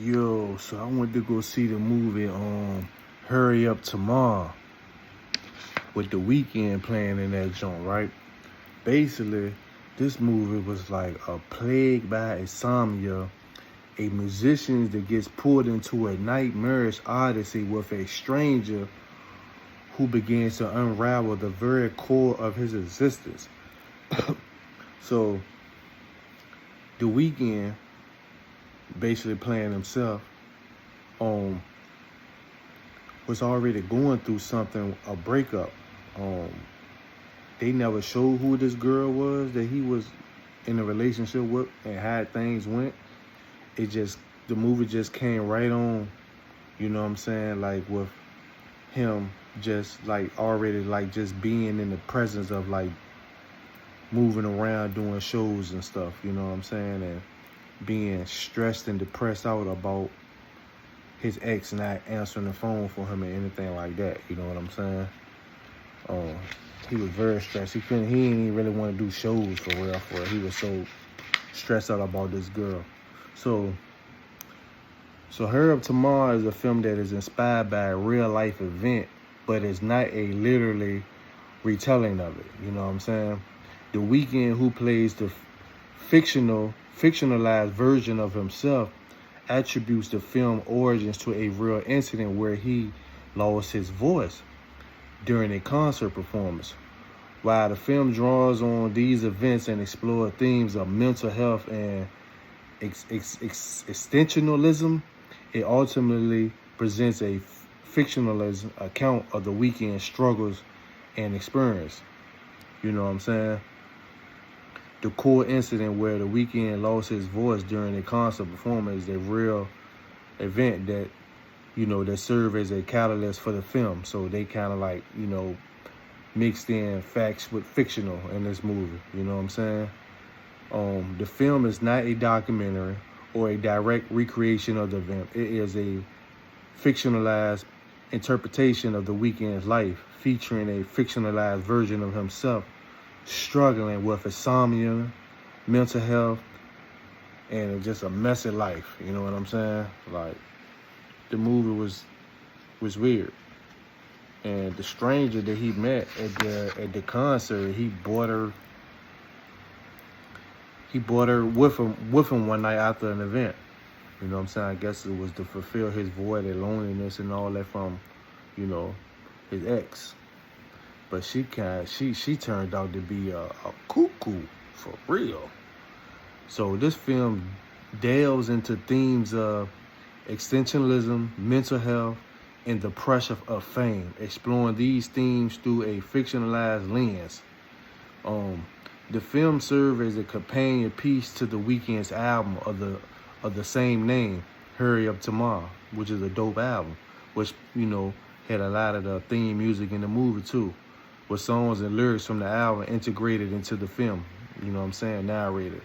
Yo, so I went to go see the movie Hurry Up Tomorrow with The Weeknd playing in that joint, right? Basically, this movie was like a plague by insomnia, a musician that gets pulled into a nightmarish odyssey with a stranger who begins to unravel the very core of his existence. So, The Weeknd basically playing himself was already going through something, a breakup. They never showed who this girl was that he was in a relationship with and how things went. The movie just came right on, you know what I'm saying, like with him just like already like just being in the presence of like moving around doing shows and stuff, you know what I'm saying, and being stressed and depressed out about his ex not answering the phone for him or anything like that, you know what I'm saying? He was very stressed. He didn't really want to do shows for real. He was so stressed out about this girl. So Hurry Up Tomorrow is a film that is inspired by a real life event, but it's not a literally retelling of it. You know what I'm saying? The Weeknd, who plays the fictionalized version of himself, attributes the film origins to a real incident where he lost his voice during a concert performance. While the film draws on these events and explores themes of mental health and existentialism, it ultimately presents a fictionalized account of the Weeknd's struggles and experience. You know what I'm saying? The core incident where the Weeknd lost his voice during a concert performance is a real event that, you know, that served as a catalyst for the film. So they kind of like, you know, mixed in facts with fictional in this movie. You know what I'm saying? The film is not a documentary or a direct recreation of the event. It is a fictionalized interpretation of the Weeknd's life, featuring a fictionalized version of himself struggling with insomnia, mental health, and just a messy life. You know what I'm saying? Like, the movie was weird. And the stranger that he met at the concert, he brought her with him one night after an event. You know what I'm saying? I guess it was to fulfill his void of loneliness and all that from, you know, his ex. But she turned out to be a cuckoo for real. So this film delves into themes of existentialism, mental health, and the pressure of fame, exploring these themes through a fictionalized lens. The film served as a companion piece to the Weeknd's album of the same name, Hurry Up Tomorrow, which is a dope album, which, you know, had a lot of the theme music in the movie too, with songs and lyrics from the album integrated into the film, you know what I'm saying, narrated.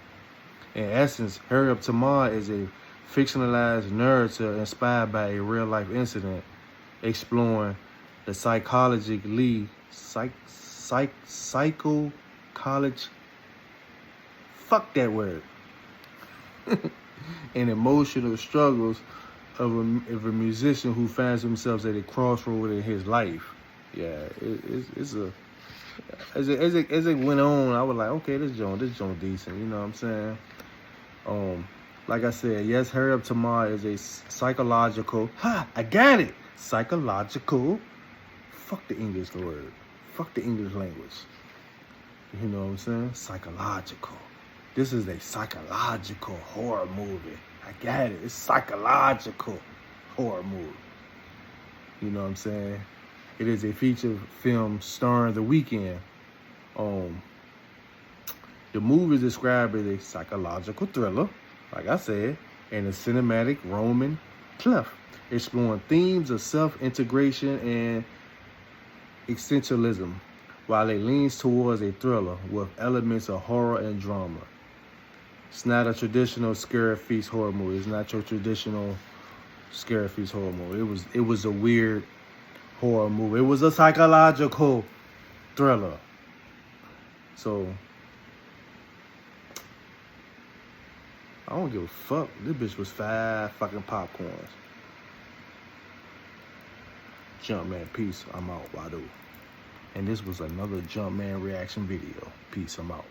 In essence, Hurry Up Tomorrow is a fictionalized narrative inspired by a real-life incident, exploring the psychology, fuck that word, and emotional struggles of a musician who finds himself at a crossroad in his life. Yeah, as it went on, I was like, okay, this joint decent. You know what I'm saying? Like I said, yes, Hurry Up Tomorrow is a psychological. I got it. Psychological. Fuck the English word. Fuck the English language. You know what I'm saying? Psychological. This is a psychological horror movie. I got it. It's psychological horror movie. You know what I'm saying? It is a feature film starring The Weeknd. The movie is described as a psychological thriller, like I said, and a cinematic Roman clef, exploring themes of self-integration and existentialism, while it leans towards a thriller with elements of horror and drama. It's not a traditional scare feast horror movie. It's not your traditional scare feast horror movie. It was a weird horror movie. It was a psychological thriller. So I don't give a fuck. This bitch was 5 fucking popcorns. Jumpman, peace. I'm out. Wado. And this was another Jumpman reaction video. Peace. I'm out.